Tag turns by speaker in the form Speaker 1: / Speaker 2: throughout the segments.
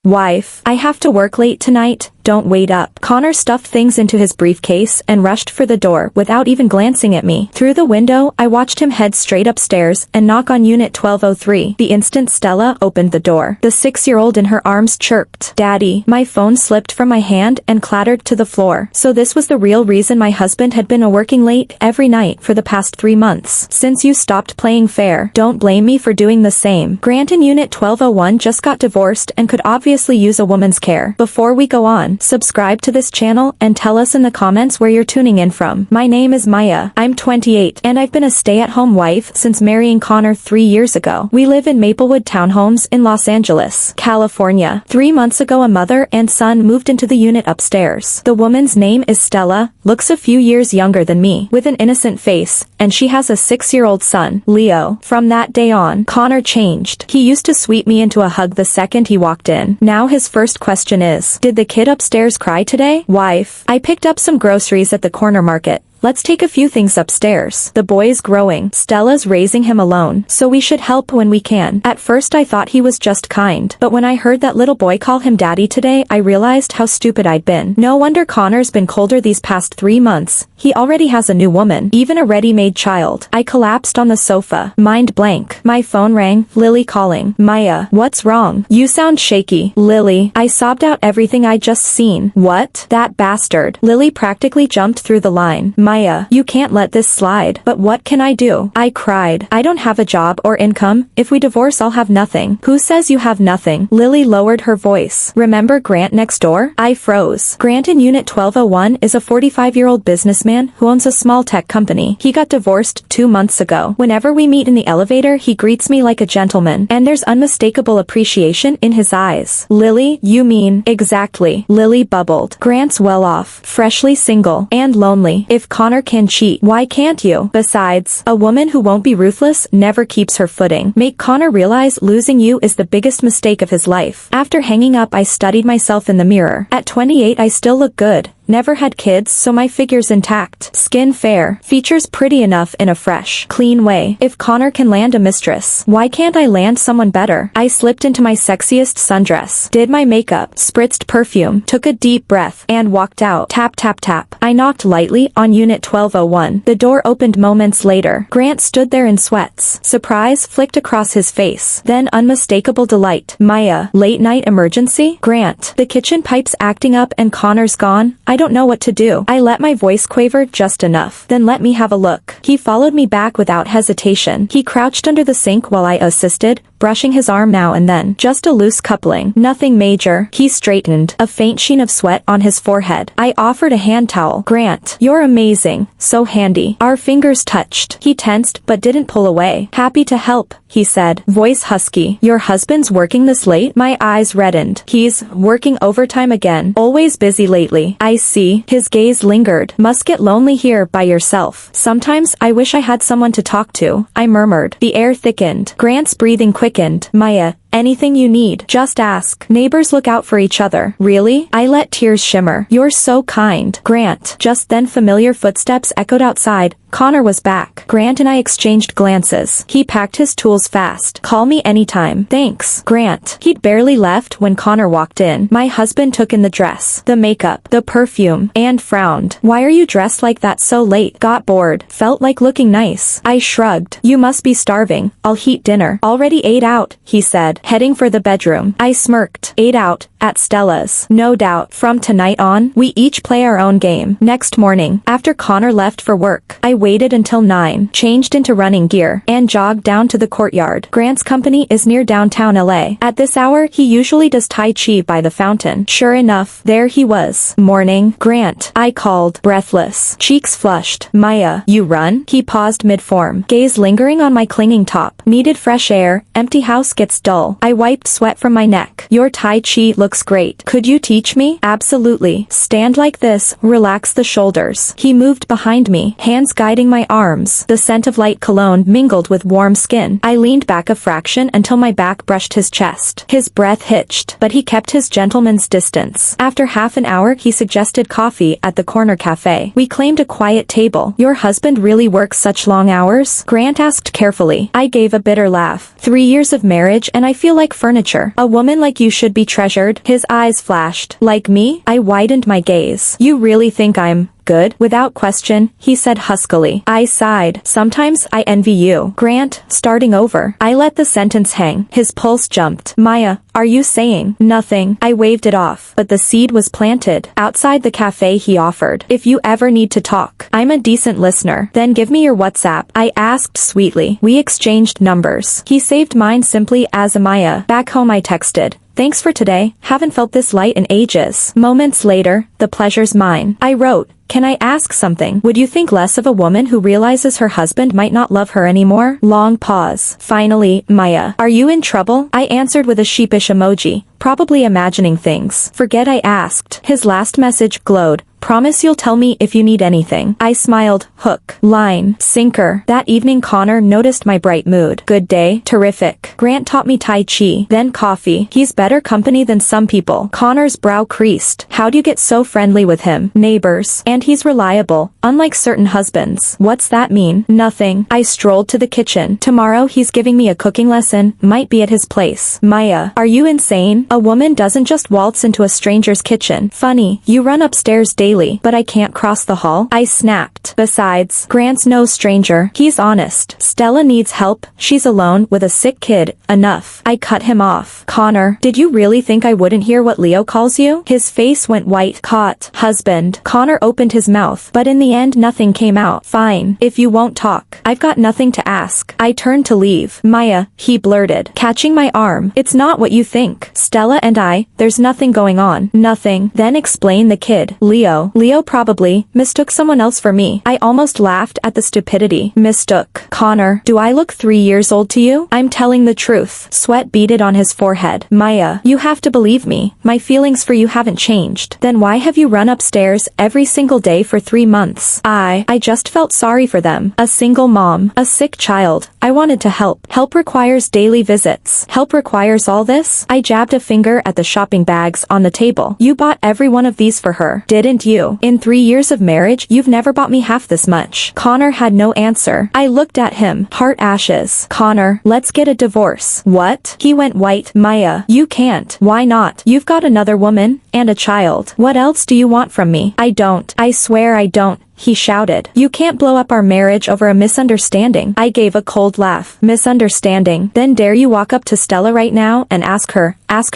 Speaker 1: Wife, I have to work late tonight, don't wait up. Connor stuffed things into his briefcase and rushed for the door without even glancing at me. Through the window, I watched him head straight upstairs and knock on unit 1203. The instant Stella opened the door, the 6-year-old in her arms chirped, "Daddy." My phone slipped from my hand and clattered to the floor. So this was the real reason my husband had been working late every night for the past 3 months. Since you stopped playing fair, don't blame me for doing the same. Grant in unit 1201 just got divorced and could obviously use a woman's care. Before we go on, subscribe to this channel and tell us in the comments where you're tuning in from. My name is Maya. I'm 28 and I've been a stay-at-home wife since marrying Connor 3 years ago. We live in Maplewood Townhomes in Los Angeles, California. 3 months ago a mother and son moved into the unit upstairs. The woman's name is Stella, looks a few years younger than me, with an innocent face, and she has a 6-year-old son, Leo. From that day on, Connor changed. He used to sweep me into a hug the second he walked in. Now his first question is, did the kid upstairs cry today? Wife, I picked up some groceries at the corner market. Let's take a few things upstairs. The boy is growing. Stella's raising him alone, so we should help when we can. At first I thought he was just kind, but when I heard that little boy call him daddy today, I realized how stupid I'd been. No wonder Connor's been colder these past 3 months. He already has a new woman, even a ready-made child. I collapsed on the sofa, mind blank. My phone rang, Lily calling. Maya, what's wrong? You sound shaky. Lily, I sobbed out everything I'd just seen. What? That bastard. Lily practically jumped through the line. Maya, you can't let this slide. But what can I do? I cried. I don't have a job or income. If we divorce I'll have nothing. Who says you have nothing? Lily lowered her voice. Remember Grant next door? I froze. Grant in unit 1201 is a 45-year-old businessman who owns a small tech company. He got divorced 2 months ago. Whenever we meet in the elevator he greets me like a gentleman, and there's unmistakable appreciation in his eyes. Lily, you mean? Exactly. Lily bubbled. Grant's well off, freshly single, and lonely. If Connor can cheat, why can't you? Besides, a woman who won't be ruthless never keeps her footing. Make Connor realize losing you is the biggest mistake of his life. After hanging up I studied myself in the mirror. At 28 I still look good. Never had kids, so my figure's intact. Skin fair. Features pretty enough in a fresh, clean way. If Connor can land a mistress, why can't I land someone better? I slipped into my sexiest sundress, did my makeup, spritzed perfume, took a deep breath, and walked out. Tap tap tap. I knocked lightly on unit 1201. The door opened moments later. Grant stood there in sweats. Surprise flicked across his face. Then unmistakable delight. Maya, late night emergency? Grant, the kitchen pipe's acting up and Connor's gone. I don't know what to do. I let my voice quaver just enough. Then let me have a look. He followed me back without hesitation. He crouched under the sink while I assisted, brushing his arm now and then. Just a loose coupling. Nothing major. He straightened, a faint sheen of sweat on his forehead. I offered a hand towel. Grant, you're amazing. So handy. Our fingers touched. He tensed but didn't pull away. Happy to help, he said, voice husky. Your husband's working this late? My eyes reddened. He's working overtime again. Always busy lately. I see. His gaze lingered. Must get lonely here by yourself. Sometimes I wish I had someone to talk to, I murmured. The air thickened. Grant's breathing quickened. Maya, anything you need, just ask. Neighbors look out for each other. Really? I let tears shimmer. You're so kind. Grant. Just then familiar footsteps echoed outside. Connor was back. Grant and I exchanged glances. He packed his tools fast. Call me anytime. Thanks. Grant. He'd barely left when Connor walked in. My husband took in the dress, the makeup, the perfume, and frowned. Why are you dressed like that so late? Got bored. Felt like looking nice. I shrugged. You must be starving. I'll heat dinner. Already ate out, he said, heading for the bedroom. I smirked. Ate out. At Stella's. No doubt. From tonight on, we each play our own game. Next morning, after Connor left for work, I waited until 9, changed into running gear, and jogged down to the courtyard. Grant's company is near downtown LA. At this hour, he usually does Tai Chi by the fountain. Sure enough, there he was. Morning, Grant, I called, breathless, cheeks flushed. Maya, you run? He paused mid-form, gaze lingering on my clinging top. Needed fresh air, empty house gets dull. I wiped sweat from my neck. Your Tai Chi looks great. Could you teach me? Absolutely. Stand like this, relax the shoulders. He moved behind me, hands guiding my arms. The scent of light cologne mingled with warm skin. I leaned back a fraction until my back brushed his chest. His breath hitched, but he kept his gentleman's distance. After half an hour he suggested coffee at the corner cafe. We claimed a quiet table. Your husband really works such long hours? Grant asked carefully. I gave a bitter laugh. 3 years of marriage and I feel like furniture. A woman like you should be treasured. His eyes flashed. Like me? I widened my gaze. You really think I'm good? Without question, he said huskily. I sighed. Sometimes I envy you. Grant, starting over. I let the sentence hang. His pulse jumped. Maya, are you saying nothing? I waved it off, but the seed was planted. Outside the cafe he offered. If you ever need to talk, I'm a decent listener. Then give me your WhatsApp. I asked sweetly. We exchanged numbers. He saved mine simply as Amaya. Back home I texted. Thanks for today. Haven't felt this light in ages. Moments later, the pleasure's mine. I wrote, can I ask something? Would you think less of a woman who realizes her husband might not love her anymore? Long pause. Finally, Maya, are you in trouble? I answered with a sheepish emoji, probably imagining things. Forget I asked. His last message glowed. Promise you'll tell me if you need anything. I smiled. Hook, line, sinker. That evening Connor noticed my bright mood. Good day. Terrific. Grant taught me Tai Chi, then coffee. He's better company than some people. Connor's brow creased. How do you get so friendly with him? Neighbors. And he's reliable, unlike certain husbands. What's that mean? Nothing. I strolled to the kitchen. Tomorrow he's giving me a cooking lesson. Might be at his place. Maya, are you insane? A woman doesn't just waltz into a stranger's kitchen. Funny, you run upstairs daily. But I can't cross the hall. I snapped. Besides, Grant's no stranger. He's honest. Stella needs help. She's alone with a sick kid. Enough. I cut him off. Connor, did you really think I wouldn't hear what Leo calls you? His face went white. Caught. Husband. Connor opened his mouth, but in the end nothing came out. Fine. If you won't talk. I've got nothing to ask. I turned to leave. Maya, he blurted, catching my arm. It's not what you think. Stella and I, there's nothing going on. Nothing. Then explain the kid. Leo probably mistook someone else for me. I almost laughed at the stupidity. Mistook. Connor, do I look 3 years old to you? I'm telling the truth. Sweat beaded on his forehead. Maya, you have to believe me. My feelings for you haven't changed. Then why have you run upstairs every single day for 3 months? I just felt sorry for them. A single mom, a sick child. I wanted to help. Help requires daily visits. Help requires all this? I jabbed a finger at the shopping bags on the table. You bought every one of these for her, didn't you? In 3 years of marriage, you've never bought me half this much. Connor had no answer. I looked at him. Heart ashes. Connor, let's get a divorce. What? He went white. Maya, you can't. Why not? You've got another woman, and a child. What else do you want from me? I don't. I swear I don't. He shouted. You can't blow up our marriage over a misunderstanding. I gave a cold laugh. Misunderstanding? Then dare you walk up to Stella right now and ask her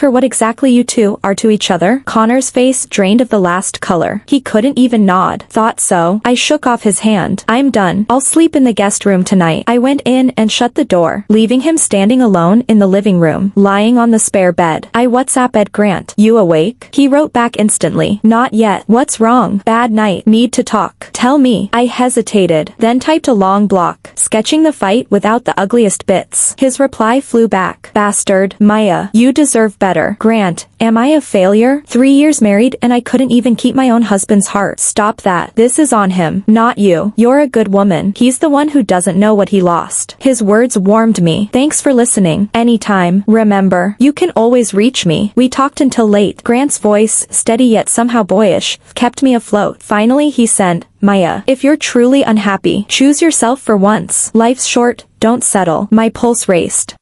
Speaker 1: what exactly you two are to each other? Connor's face drained of the last color. He couldn't even nod. Thought so. I shook off his hand. I'm done. I'll sleep in the guest room tonight. I went in and shut the door, leaving him standing alone in the living room, lying on the spare bed. I WhatsApped Grant. You awake? He wrote back instantly. Not yet. What's wrong? Bad night. Need to talk. Tell me. I hesitated, then typed a long block, sketching the fight without the ugliest bits. His reply flew back. Bastard. Maya, you deserve better. Grant, am I a failure? 3 years married and I couldn't even keep my own husband's heart. Stop that. This is on him, not you. You're a good woman. He's the one who doesn't know what he lost. His words warmed me. Thanks for listening. Anytime. Remember, you can always reach me. We talked until late. Grant's voice, steady yet somehow boyish, kept me afloat. Finally he sent, Maya, if you're truly unhappy, choose yourself for once. Life's short, don't settle. My pulse raced.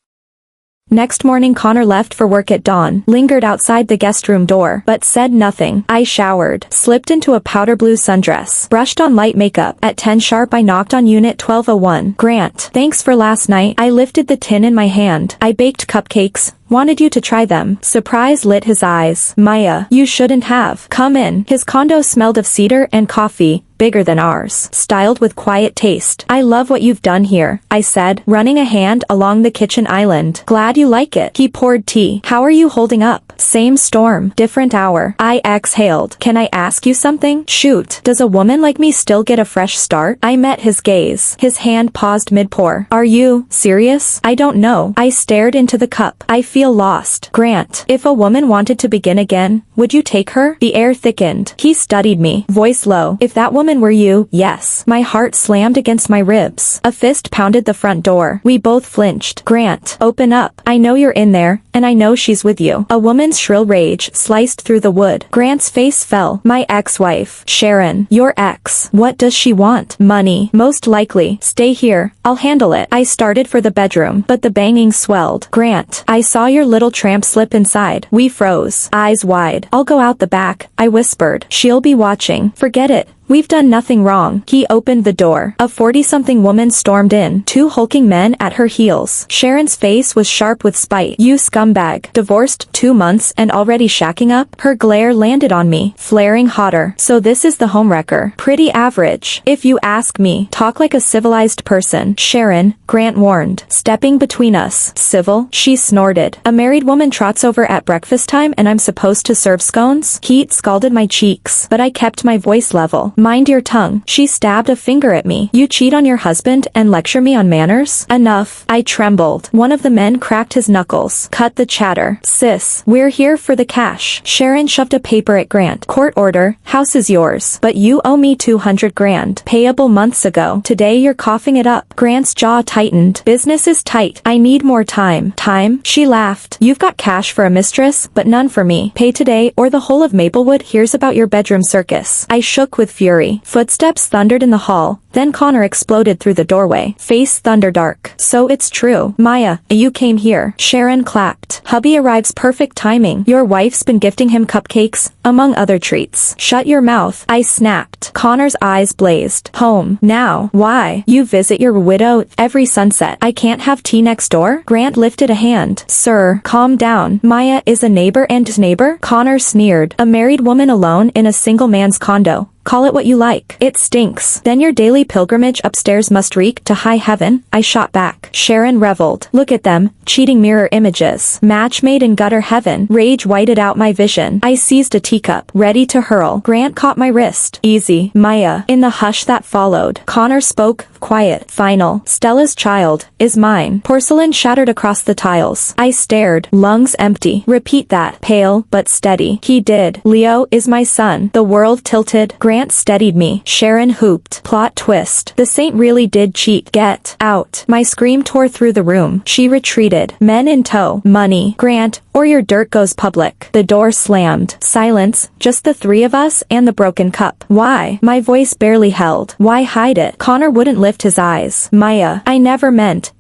Speaker 1: Next morning Connor left for work at dawn, lingered outside the guest room door, but said nothing. I showered, slipped into a powder blue sundress, brushed on light makeup. At 10 sharp I knocked on unit 1201. Grant, thanks for last night. I lifted the tin in my hand. I baked cupcakes. Wanted you to try them. Surprise lit his eyes. Maya, you shouldn't have. Come in. His condo smelled of cedar and coffee, bigger than ours, styled with quiet taste. I love what you've done here, I said, running a hand along the kitchen island. Glad you like it. He poured tea. How are you holding up? Same storm, different hour. I exhaled. Can I ask you something? Shoot. Does a woman like me still get a fresh start? I met his gaze. His hand paused mid-pour. Are you serious? I don't know. I stared into the cup. I feel feel lost. Grant, if a woman wanted to begin again, would you take her? The air thickened. He studied me, voice low. If that woman were you, yes. My heart slammed against my ribs. A fist pounded the front door. We both flinched. Grant, open up. I know you're in there, and I know she's with you. A woman's shrill rage sliced through the wood. Grant's face fell. My ex-wife. Sharon. Your ex. What does she want? Money. Most likely. Stay here. I'll handle it. I started for the bedroom, but the banging swelled. Grant, I saw your little tramp slip inside. We froze. Eyes wide. I'll go out the back, I whispered. She'll be watching. Forget it. We've done nothing wrong. He opened the door. A 40-something woman stormed in, 2 hulking men at her heels. Sharon's face was sharp with spite. You scumbag. Divorced 2 months and already shacking up? Her glare landed on me, flaring hotter. So this is the homewrecker. Pretty average. If you ask me. Talk like a civilized person. Sharon, Grant warned, stepping between us. Civil? She snorted. A married woman trots over at breakfast time and I'm supposed to serve scones? Heat scalded my cheeks, but I kept my voice level. Mind your tongue. She stabbed a finger at me. You cheat on your husband and lecture me on manners? Enough. I trembled. One of the men cracked his knuckles. Cut the chatter. Sis, we're here for the cash. Sharon shoved a paper at Grant. Court order. House is yours. But you owe me 200 grand. Payable months ago. Today you're coughing it up. Grant's jaw tightened. Business is tight. I need more time. Time? She laughed. You've got cash for a mistress, but none for me. Pay today or the whole of Maplewood hears about your bedroom circus. I shook with fury. Footsteps thundered in the hall. Then Connor exploded through the doorway. Face thunderdark. So it's true. Maya, you came here. Sharon clapped. Hubby arrives perfect timing. Your wife's been gifting him cupcakes, among other treats. Shut your mouth. I snapped. Connor's eyes blazed. Home. Now. Why? You visit your widow every sunset. I can't have tea next door? Grant lifted a hand. Sir, calm down. Maya is a neighbor and neighbor? Connor sneered. A married woman alone in a single man's condo. Call it what you like. It stinks. Then your daily pilgrimage upstairs must reek to high heaven. I shot back. Sharon reveled. Look at them. Cheating mirror images. Match made in gutter heaven. Rage whited out my vision. I seized a teacup, ready to hurl. Grant caught my wrist. Easy, Maya. In the hush that followed, Connor spoke, quiet, final. Stella's child is mine. Porcelain shattered across the tiles. I stared, lungs empty. Repeat that. Pale, but steady. He did. Leo is my son. The world tilted. Grant steadied me. Sharon hooped. Plot twist. The saint really did cheat. Get out. My scream tore through the room. She retreated. Men in tow. Money. Grant, or your dirt goes public. The door slammed. Silence. Just the 3 of us and the broken cup. Why? My voice barely held. Why hide it? Connor wouldn't lift his eyes. Maya, I never meant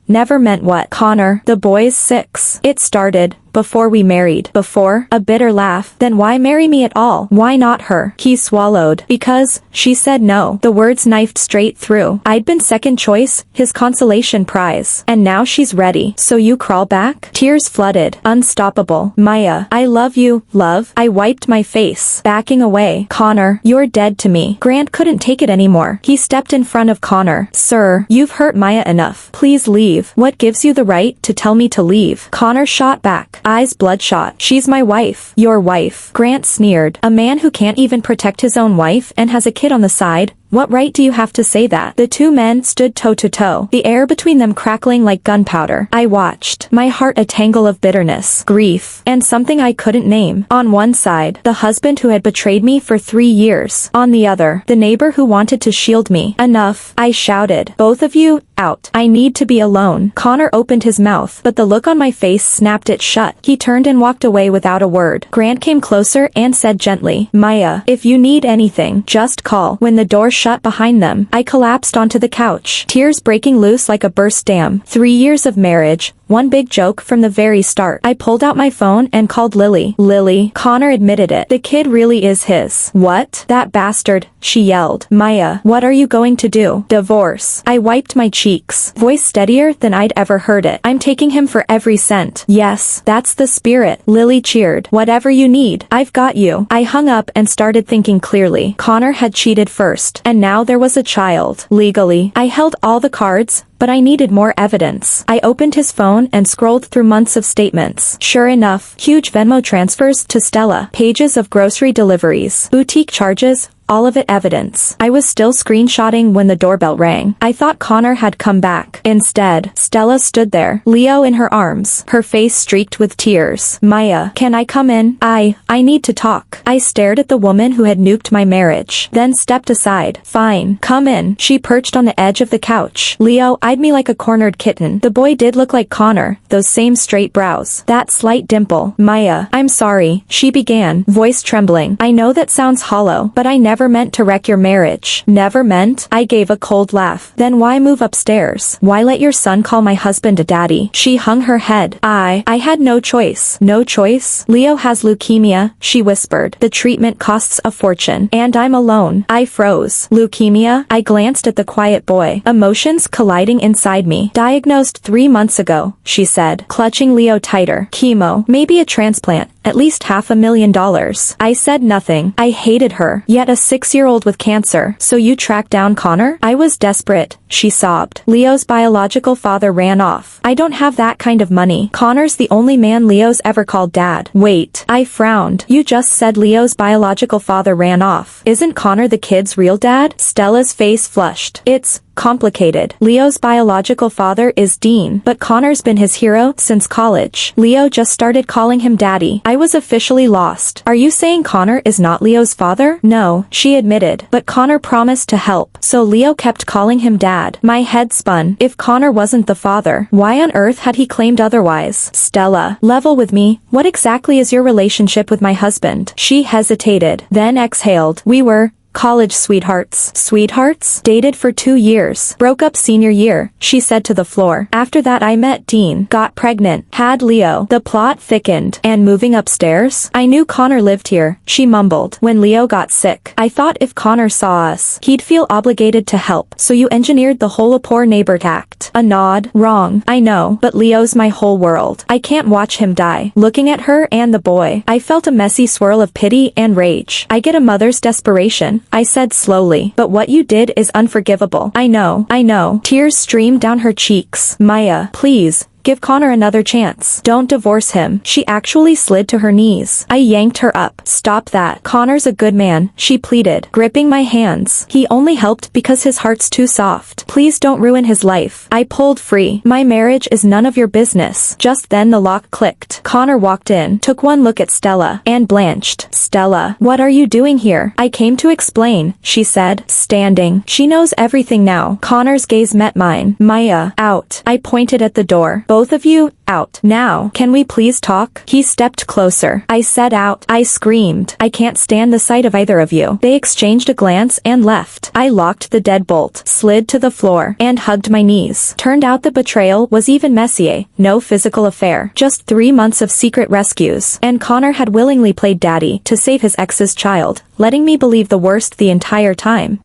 Speaker 1: what? Connor, the boy's 6. It started before we married. Before? A bitter laugh. Then why marry me at all? Why not her? He swallowed. Because she said no. The words knifed straight through. I'd been second choice, his consolation prize. And now she's ready. So you crawl back? Tears flooded. Unstoppable. Maya, I love you, love. I wiped my face, backing away. Connor, you're dead to me. Grant couldn't take it anymore. He stepped in front of Connor. Sir, you've hurt Maya enough. Please leave. What gives you the right to tell me to leave? Connor shot back. Eyes bloodshot. She's my wife. Your wife. Grant sneered. A man who can't even protect his own wife and has a kid on the side? What right do you have to say that? The 2 men stood toe to toe, the air between them crackling like gunpowder. I watched, my heart a tangle of bitterness, grief, and something I couldn't name. On one side, the husband who had betrayed me for 3 years. On the other, the neighbor who wanted to shield me. Enough, I shouted. Both of you, out. I need to be alone. Connor opened his mouth, but the look on my face snapped it shut. He turned and walked away without a word. Grant came closer and said gently, Maya, if you need anything, just call. When the door shut behind them, I collapsed onto the couch, tears breaking loose like a burst dam. 3 years of marriage, one big joke from the very start. I pulled out my phone and called Lily. Lily, Connor admitted it. The kid really is his. What? That bastard, she yelled. Maya, what are you going to do? Divorce. I wiped my cheeks, voice steadier than I'd ever heard it. I'm taking him for every cent. Yes, that's the spirit. Lily cheered. Whatever you need, I've got you. I hung up and started thinking clearly. Connor had cheated first, and now there was a child. Legally, I held all the cards, but I needed more evidence. I opened his phone and scrolled through months of statements. Sure enough, huge Venmo transfers to Stella, pages of grocery deliveries, boutique charges, all of it evidence. I was still screenshotting when the doorbell rang. I thought Connor had come back. Instead, Stella stood there, Leo in her arms, her face streaked with tears. Maya, can I come in? I need to talk. I stared at the woman who had nuked my marriage, then stepped aside. Fine, come in. She perched on the edge of the couch. Leo eyed me like a cornered kitten. The boy did look like Connor, those same straight brows, that slight dimple. Maya, I'm sorry, she began, voice trembling. I know that sounds hollow, but I never meant to wreck your marriage. Never meant? I gave a cold laugh. Then why move upstairs? Why let your son call my husband a daddy? She hung her head. I had no choice. No choice? Leo has leukemia, she whispered. The treatment costs a fortune. And I'm alone. I froze. Leukemia? I glanced at the quiet boy, emotions colliding inside me. Diagnosed 3 months ago, she said, clutching Leo tighter. Chemo, maybe a transplant, at least $500,000. I said nothing. I hated her. Yet a 6-year-old with cancer. So you tracked down Connor? I was desperate, she sobbed. Leo's biological father ran off. I don't have that kind of money. Connor's the only man Leo's ever called dad. Wait. I frowned. You just said Leo's biological father ran off. Isn't Connor the kid's real dad? Stella's face flushed. It's complicated. Leo's biological father is Dean, but Connor's been his hero since college. Leo just started calling him daddy. I was officially lost. Are you saying Connor is not Leo's father? No, she admitted, but Connor promised to help, so Leo kept calling him dad. My head spun. If Connor wasn't the father, why on earth had he claimed otherwise? Stella, level with me. What exactly is your relationship with my husband? She hesitated, then exhaled. We were college sweethearts. Sweethearts? Dated for 2 years. Broke up senior year, she said to the floor. After that I met Dean, got pregnant, had Leo. The plot thickened. And moving upstairs? I knew Connor lived here, she mumbled. When Leo got sick, I thought if Connor saw us, he'd feel obligated to help. So you engineered the whole a poor neighbor act. A nod. Wrong. I know, but Leo's my whole world. I can't watch him die. Looking at her and the boy, I felt a messy swirl of pity and rage. I get a mother's desperation, I said slowly, but what you did is unforgivable. I know. Tears streamed down her cheeks. Maya, please. Give Connor another chance. Don't divorce him. She actually slid to her knees. I yanked her up. Stop that. Connor's a good man, she pleaded, gripping my hands. He only helped because his heart's too soft. Please don't ruin his life. I pulled free. My marriage is none of your business. Just then the lock clicked. Connor walked in, took one look at Stella, and blanched. Stella, what are you doing here? I came to explain, she said, standing. She knows everything now. Connor's gaze met mine. Maya, out. I pointed at the door. Both of you, out. Now, can we please talk? He stepped closer. I said out. I screamed. I can't stand the sight of either of you. They exchanged a glance and left. I locked the deadbolt, slid to the floor, and hugged my knees. Turned out the betrayal was even messier. No physical affair. Just 3 months of secret rescues. And Connor had willingly played daddy to save his ex's child, letting me believe the worst the entire time.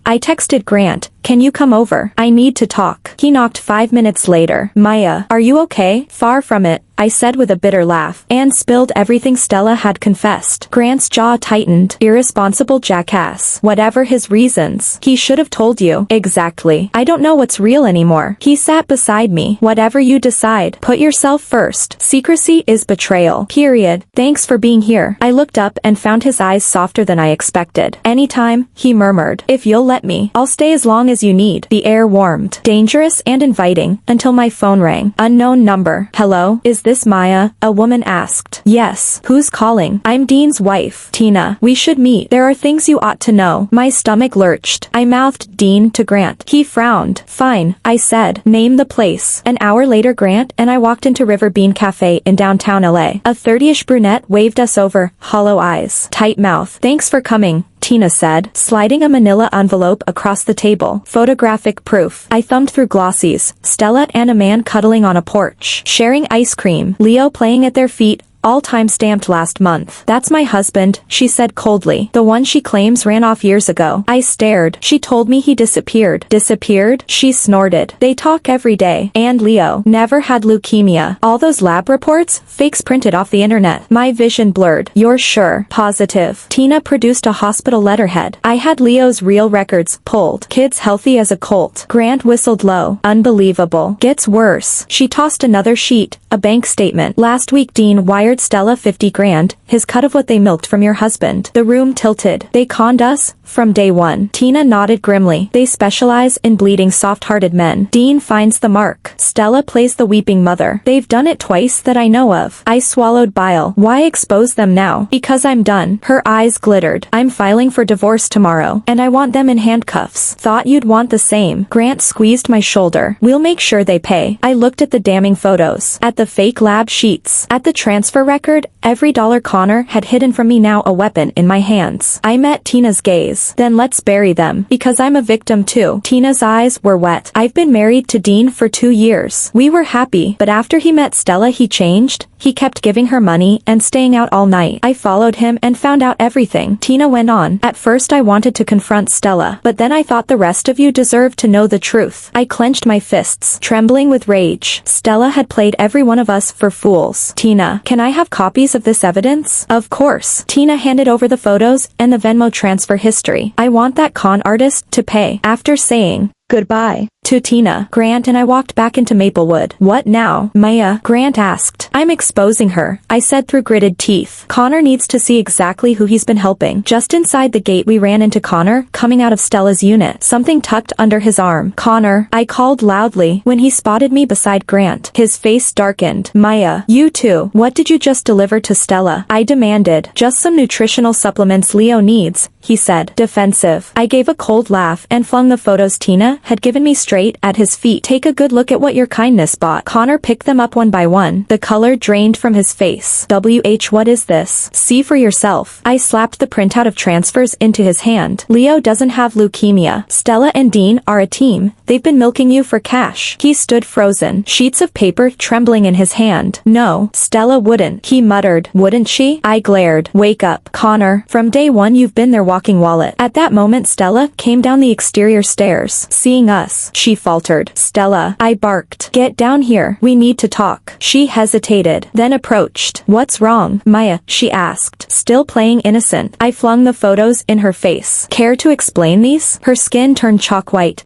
Speaker 1: I texted Grant, can you come over? I need to talk. He knocked 5 minutes later. Maya, are you okay? Far from it, I said with a bitter laugh, and spilled everything Stella had confessed. Grant's jaw tightened. Irresponsible jackass. Whatever his reasons, he should have told you. Exactly. I don't know what's real anymore. He sat beside me. Whatever you decide, put yourself first. Secrecy is betrayal. Period. Thanks for being here. I looked up and found his eyes softer than I expected. Anytime, he murmured. If you'll let me, I'll stay as long as you need. The air warmed. Dangerous and inviting, until my phone rang. Unknown number. Hello? Is this Maya? A woman asked. Yes. Who's calling? I'm Dean's wife, Tina. We should meet. There are things you ought to know. My stomach lurched. I mouthed Dean to Grant. He frowned. Fine, I said. Name the place. An hour later Grant and I walked into River Bean Cafe in downtown LA. A 30-ish brunette waved us over, hollow eyes, tight mouth. Thanks for coming, Tina said, sliding a manila envelope across the table. Photographic proof. I thumbed through glossies. Stella and a man cuddling on a porch, sharing ice cream. Leo playing at their feet, all time stamped last month. That's my husband, she said coldly. The one she claims ran off years ago. I stared. She told me he disappeared. Disappeared? She snorted. They talk every day. And Leo never had leukemia. All those lab reports? Fakes printed off the internet. My vision blurred. You're sure? Positive. Tina produced a hospital letterhead. I had Leo's real records pulled. Kids healthy as a colt. Grant whistled low. Unbelievable. Gets worse. She tossed another sheet, a bank statement. Last week Dean wired wired Stella 50 grand, his cut of what they milked from your husband. The room tilted. They conned us? From day one. Tina nodded grimly. They specialize in bleeding soft-hearted men. Dean finds the mark. Stella plays the weeping mother. They've done it twice that I know of. I swallowed bile. Why expose them now? Because I'm done. Her eyes glittered. I'm filing for divorce tomorrow, and I want them in handcuffs. Thought you'd want the same. Grant squeezed my shoulder. We'll make sure they pay. I looked at the damning photos. At the fake lab sheets. At the transfer record, every dollar Connor had hidden from me, now a weapon in my hands. I met Tina's gaze. Then let's bury them. Because I'm a victim too. Tina's eyes were wet. I've been married to Dean for 2 years. We were happy, but after he met Stella he changed. He kept giving her money and staying out all night. I followed him and found out everything. Tina went on. At first I wanted to confront Stella, but then I thought the rest of you deserved to know the truth. I clenched my fists, trembling with rage. Stella had played every one of us for fools. Tina, can I have copies of this evidence? Of course. Tina handed over the photos and the Venmo transfer history. I want that con artist to pay. After saying goodbye to Tina, Grant and I walked back into Maplewood. What now, Maya? Grant asked. I'm exposing her, I said through gritted teeth. Connor needs to see exactly who he's been helping. Just inside the gate we ran into Connor, coming out of Stella's unit. Something tucked under his arm. Connor, I called loudly when he spotted me beside Grant. His face darkened. Maya, you too. What did you just deliver to Stella? I demanded. Just some nutritional supplements Leo needs, he said, defensive. I gave a cold laugh and flung the photos Tina had given me straight at his feet. Take a good look at what your kindness bought. Connor picked them up one by one. The color drained from his face. What is this? See for yourself. I slapped the printout of transfers into his hand. Leo doesn't have leukemia. Stella and Dean are a team. They've been milking you for cash. He stood frozen, sheets of paper trembling in his hand. No, Stella wouldn't. He muttered. Wouldn't she? I glared. Wake up, Connor. From day one you've been their walking wallet. At that moment Stella came down the exterior stairs. Seeing us, she faltered. Stella, I barked. Get down here. We need to talk. She hesitated, then approached. What's wrong, Maya? She asked, still playing innocent. I flung the photos in her face. Care to explain these? Her skin turned chalk white.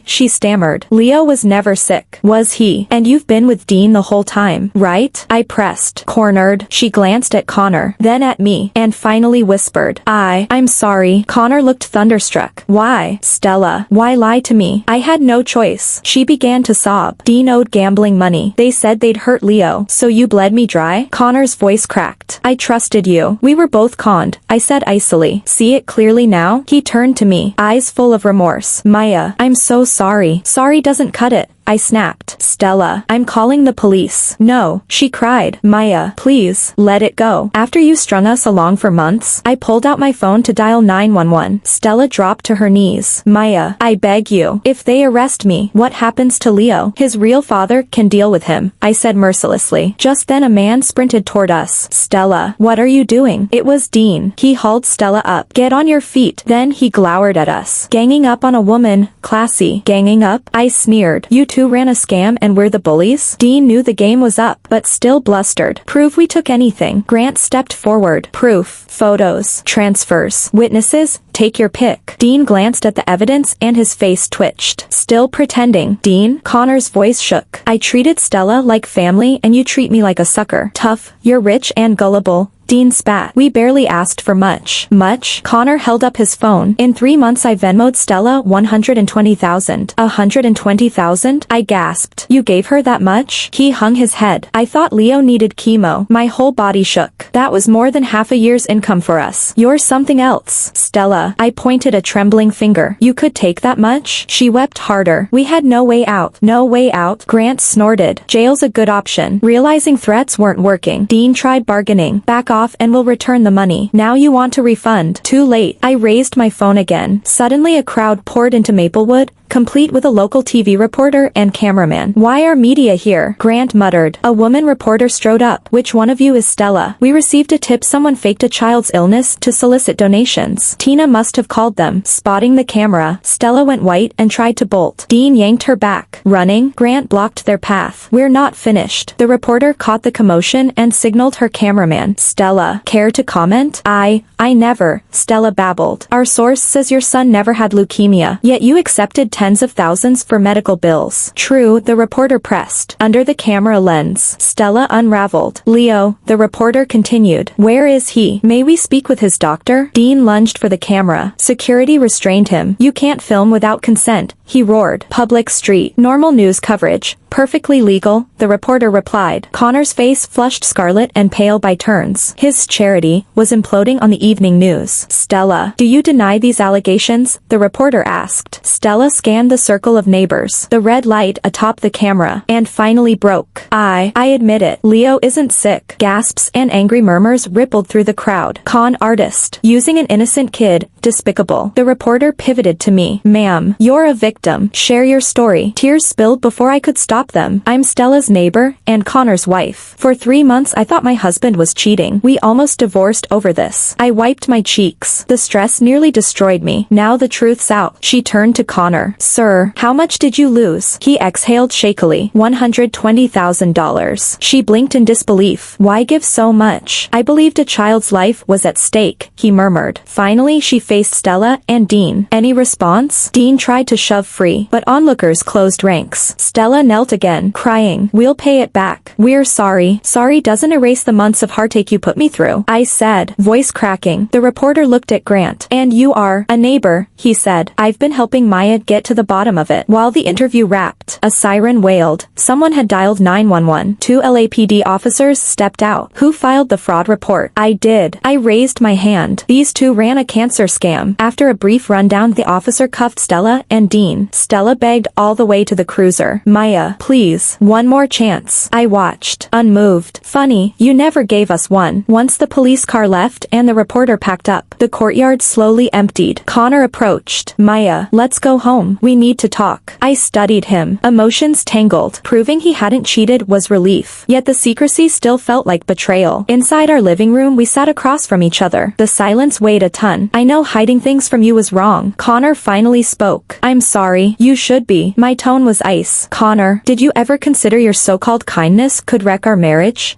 Speaker 1: She stammered. Leo was never sick. Was he? And you've been with Dean the whole time, right? I pressed. Cornered. She glanced at Connor, then at me, and finally whispered. I'm sorry. Connor looked thunderstruck. Why? Stella, why lie to me? I had no choice. She began to sob. Dean owed gambling money. They said they'd hurt Leo, so you bled me dry? Connor's voice cracked. I trusted you. We were both conned, I said icily. See it clearly now? He turned to me, eyes full of remorse. Maya, I'm so sorry. Sorry doesn't cut it, I snapped. Stella, I'm calling the police. No, she cried. Maya, please, let it go. After you strung us along for months, I pulled out my phone to dial 911. Stella dropped to her knees. Maya, I beg you. If they arrest me, what happens to Leo? His real father can deal with him, I said mercilessly. Just then a man sprinted toward us. Stella, what are you doing? It was Dean. He hauled Stella up. Get on your feet. Then he glowered at us. Ganging up on a woman, classy. Ganging up? I sneered. You two ran a scam and we're the bullies? Dean knew the game was up, but still blustered. Prove we took anything. Grant stepped forward. Proof. Photos. Transfers. Witnesses. Take your pick. Dean glanced at the evidence and his face twitched. Still pretending. Dean? Connor's voice shook. I treated Stella like family and you treat me like a sucker. Tough. You're rich and gullible. Dean spat. We barely asked for much. Much? Connor held up his phone. In 3 months I Venmo'd Stella $120,000. $120,000? I gasped. You gave her that much? He hung his head. I thought Leo needed chemo. My whole body shook. That was more than half a year's income for us. You're something else. Stella. I pointed a trembling finger. You could take that much? She wept harder. We had no way out. No way out? Grant snorted. Jail's a good option. Realizing threats weren't working, Dean tried bargaining. Back off and we'll return the money. Now you want to refund. Too late. I raised my phone again. Suddenly a crowd poured into Maplewood, complete with a local TV reporter and cameraman. Why are media here? Grant muttered. A woman reporter strode up. Which one of you is Stella? We received a tip someone faked a child's illness to solicit donations. Tina must have called them. Spotting the camera, Stella went white and tried to bolt. Dean yanked her back. Running, Grant blocked their path. We're not finished. The reporter caught the commotion and signaled her cameraman. Stella, care to comment? I never, Stella babbled. Our source says your son never had leukemia, yet you accepted tens of thousands for medical bills. True, the reporter pressed. Under the camera lens, Stella unraveled. Leo, the reporter continued. Where is he? May we speak with his doctor? Dean lunged for the camera. Security restrained him. You can't film without consent, he roared. Public street. Normal news coverage. Perfectly legal, the reporter replied. Connor's face flushed scarlet and pale by turns. His charity was imploding on the evening news. Stella, do you deny these allegations? The reporter asked. Stella scanned the circle of neighbors, the red light atop the camera, and finally broke. I admit it. Leo isn't sick. Gasps and angry murmurs rippled through the crowd. Con artist. Using an innocent kid. Despicable. The reporter pivoted to me. Ma'am, you're a victim. Share your story. Tears spilled before I could stop them. I'm Stella's neighbor, and Connor's wife. For 3 months I thought my husband was cheating. We almost divorced over this. I wiped my cheeks. The stress nearly destroyed me. Now the truth's out. She turned to Connor. Sir, how much did you lose? He exhaled shakily. $120,000. She blinked in disbelief. Why give so much? I believed a child's life was at stake, he murmured. Finally she faced Stella and Dean. Any response? Dean tried to shove free, but onlookers closed ranks. Stella knelt again, crying. We'll pay it back. We're sorry. Sorry doesn't erase the months of heartache you put me through, I said, voice cracking. The reporter looked at Grant. And you are a neighbor, he said. I've been helping Maya get to the bottom of it. While the interview wrapped, a siren wailed. Someone had dialed 911. 2 LAPD officers stepped out. Who filed the fraud report? I did. I raised my hand. These two ran a cancer scam. After a brief rundown, the officer cuffed Stella and Dean. Stella begged all the way to the cruiser. Maya, please, one more chance. I watched, unmoved. Funny, you never gave us one. Once the police car left and the reporter packed up, the courtyard slowly emptied. Connor approached. Maya, let's go home. We need to talk. I studied him. Emotions tangled. Proving he hadn't cheated was relief. Yet the secrecy still felt like betrayal. Inside our living room we sat across from each other. The silence weighed a ton. I know hiding things from you was wrong. Connor finally spoke. I'm sorry. You should be. My tone was ice. Connor, did you ever consider your so-called kindness could wreck our marriage?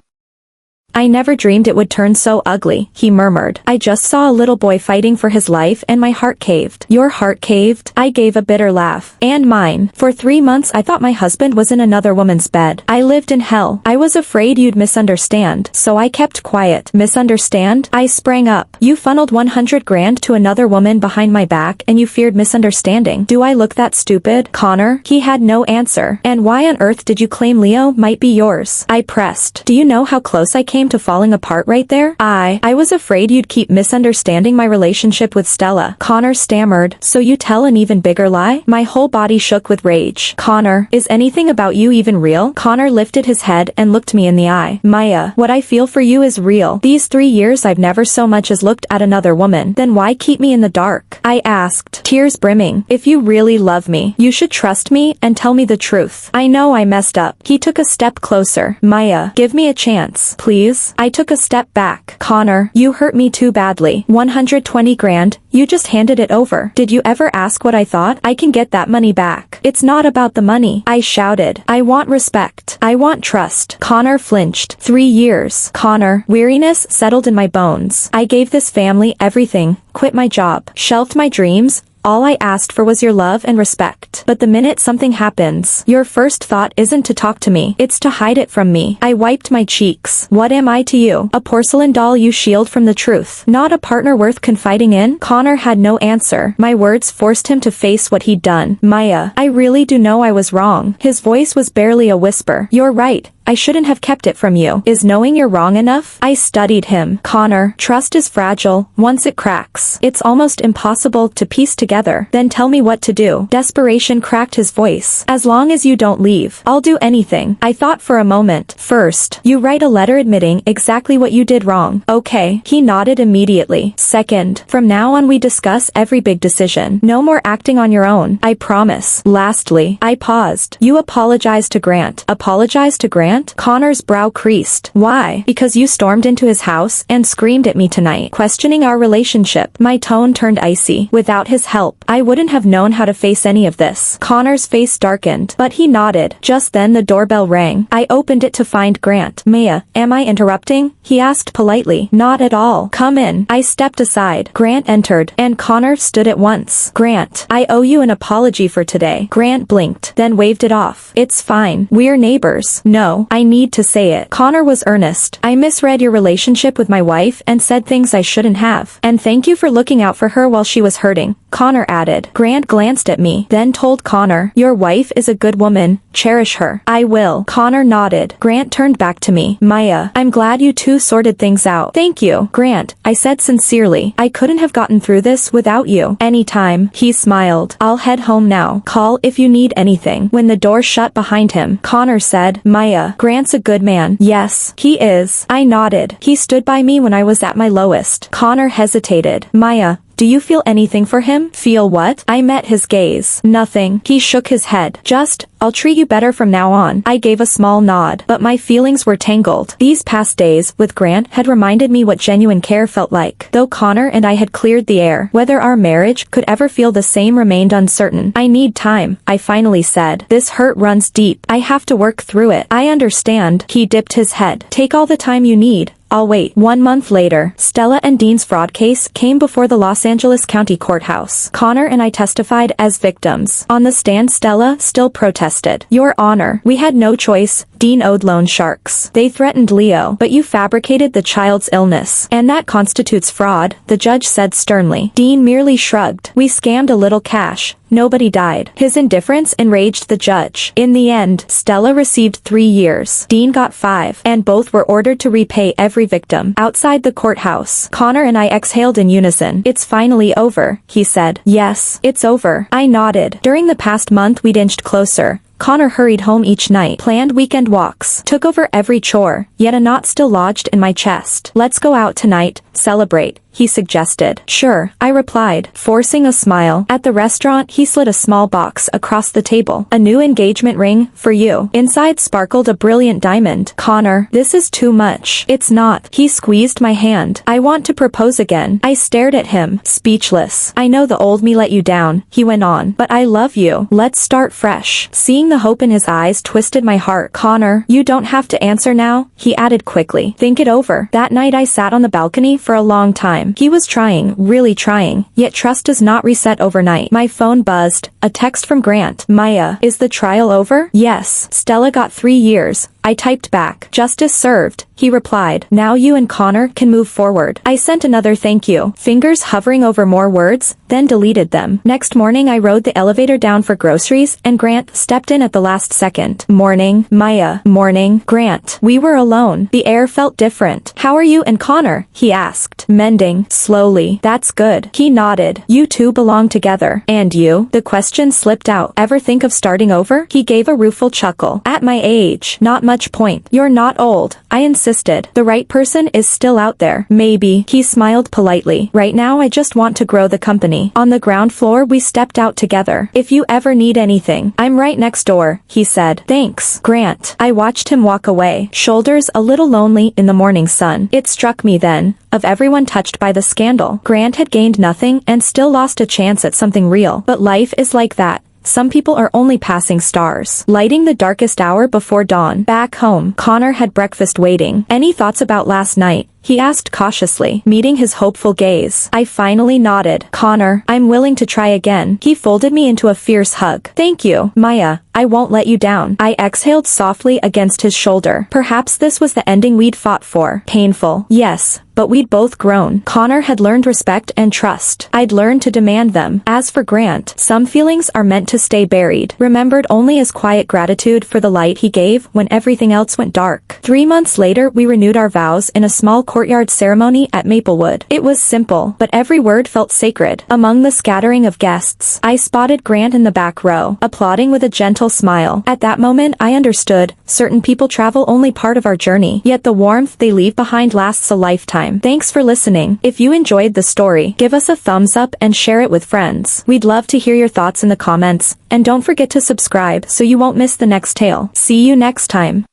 Speaker 1: I never dreamed it would turn so ugly, he murmured. I just saw a little boy fighting for his life and my heart caved. Your heart caved? I gave a bitter laugh. And mine. For 3 months I thought my husband was in another woman's bed. I lived in hell. I was afraid you'd misunderstand, so I kept quiet. Misunderstand? I sprang up. You funneled 100 grand to another woman behind my back and you feared misunderstanding. Do I look that stupid? Connor? He had no answer. And why on earth did you claim Leo might be yours? I pressed. Do you know how close I came to falling apart right there? I was afraid you'd keep misunderstanding my relationship with Stella. Connor stammered. So you tell an even bigger lie? My whole body shook with rage. Connor, is anything about you even real? Connor lifted his head and looked me in the eye. Maya, what I feel for you is real. These 3 years I've never so much as looked at another woman. Then why keep me in the dark? I asked, tears brimming. If you really love me, you should trust me and tell me the truth. I know I messed up. He took a step closer. Maya, give me a chance, please. I took a step back. Connor, you hurt me too badly. 120 grand, you just handed it over. Did you ever ask what I thought? I can get that money back. It's not about the money, I shouted. I want respect. I want trust. Connor flinched. 3 years. Connor, weariness settled in my bones. I gave this family everything, quit my job, shelved my dreams. All I asked for was your love and respect. But the minute something happens, your first thought isn't to talk to me, it's to hide it from me. I wiped my cheeks. What am I to you? A porcelain doll you shield from the truth. Not a partner worth confiding in? Connor had no answer. My words forced him to face what he'd done. Maya, I really do know I was wrong. His voice was barely a whisper. You're right. I shouldn't have kept it from you. Is knowing you're wrong enough? I studied him. Connor, trust is fragile. Once it cracks, it's almost impossible to piece together. Then tell me what to do. Desperation cracked his voice. As long as you don't leave, I'll do anything. I thought for a moment. First, you write a letter admitting exactly what you did wrong. Okay. He nodded immediately. Second, from now on we discuss every big decision. No more acting on your own. I promise. Lastly, I paused. You apologize to Grant. Apologize to Grant? Grant? Connor's brow creased. Why? Because you stormed into his house and screamed at me tonight, questioning our relationship. My tone turned icy. Without his help, I wouldn't have known how to face any of this. Connor's face darkened, but he nodded. Just then the doorbell rang. I opened it to find Grant. Maya, am I interrupting? He asked politely. Not at all. Come in. I stepped aside. Grant entered, and Connor stood at once. Grant, I owe you an apology for today. Grant blinked, then waved it off. It's fine. We're neighbors. No, I need to say it. Connor was earnest. I misread your relationship with my wife and said things I shouldn't have. And thank you for looking out for her while she was hurting, Connor added. Grant glanced at me, then told Connor, your wife is a good woman. Cherish her. I will. Connor nodded. Grant turned back to me. Maya, I'm glad you two sorted things out. Thank you, Grant, I said sincerely. I couldn't have gotten through this without you. Anytime. He smiled. I'll head home now. Call if you need anything. When the door shut behind him, Connor said, Maya, Grant's a good man. Yes, he is. I nodded. He stood by me when I was at my lowest. Connor hesitated. Maya, do you feel anything for him? Feel what? I met his gaze. Nothing. He shook his head. Just, I'll treat you better from now on. I gave a small nod, but my feelings were tangled. These past days with Grant had reminded me what genuine care felt like. Though Connor and I had cleared the air, whether our marriage could ever feel the same remained uncertain. I need time, I finally said. This hurt runs deep. I have to work through it. I understand. He dipped his head. Take all the time you need. I'll wait. 1 month later, Stella and Dean's fraud case came before the Los Angeles County Courthouse. Connor and I testified as victims. On the stand, Stella still protested. Your Honor, we had no choice. Dean owed loan sharks. They threatened Leo, but you fabricated the child's illness. And that constitutes fraud, the judge said sternly. Dean merely shrugged. We scammed a little cash. Nobody died. His indifference enraged the judge. In the end, Stella received 3 years. Dean got 5, and both were ordered to repay every victim. Outside the courthouse, Connor and I exhaled in unison. It's finally over, he said. Yes, it's over. I nodded. During the past month we'd inched closer. Connor hurried home each night, planned weekend walks, took over every chore, yet a knot still lodged in my chest. Let's go out tonight, celebrate, he suggested. Sure, I replied, forcing a smile. At the restaurant, he slid a small box across the table. A new engagement ring, for you. Inside sparkled a brilliant diamond. Connor, this is too much. It's not. He squeezed my hand. I want to propose again. I stared at him, speechless. I know the old me let you down, he went on, but I love you. Let's start fresh. Seeing the hope in his eyes twisted my heart. Connor, you don't have to answer now, he added quickly. Think it over. That night I sat on the balcony for a long time. He was trying, really trying, yet trust does not reset overnight. My phone buzzed. A text from Grant. Maya, is the trial over? Yes. Stella got 3 years. I typed back. Justice served, he replied. Now you and Connor can move forward. I sent another thank you, fingers hovering over more words, then deleted them. Next morning I rode the elevator down for groceries, and Grant stepped in at the last second. Morning, Maya. Morning, Grant. We were alone. The air felt different. How are you and Connor? He asked. Mending, slowly. That's good. He nodded. You two belong together. And you? The question slipped out. Ever think of starting over? He gave a rueful chuckle. At my age, not much point. You're not old, I insisted. The right person is still out there. Maybe. He smiled politely. Right now I just want to grow the company. On the ground floor we stepped out together. If you ever need anything, I'm right next door, he said. Thanks, Grant. I watched him walk away, shoulders a little lonely in the morning sun. It struck me then, of everyone touched by the scandal, Grant had gained nothing and still lost a chance at something real. But life is like that. Some people are only passing stars, lighting the darkest hour before dawn. Back home, Connor had breakfast waiting. Any thoughts about last night? He asked cautiously, meeting his hopeful gaze. I finally nodded. Connor, I'm willing to try again. He folded me into a fierce hug. Thank you, Maya. I won't let you down. I exhaled softly against his shoulder. Perhaps this was the ending we'd fought for. Painful. Yes, but we'd both grown. Connor had learned respect and trust. I'd learned to demand them. As for Grant, some feelings are meant to stay buried, remembered only as quiet gratitude for the light he gave when everything else went dark. 3 months later we renewed our vows in a small courtyard ceremony at Maplewood. It was simple, but every word felt sacred. Among the scattering of guests, I spotted Grant in the back row, applauding with a gentle smile. At that moment I understood, certain people travel only part of our journey, yet the warmth they leave behind lasts a lifetime. Thanks for listening. If you enjoyed the story, give us a thumbs up and share it with friends. We'd love to hear your thoughts in the comments, and don't forget to subscribe so you won't miss the next tale. See you next time.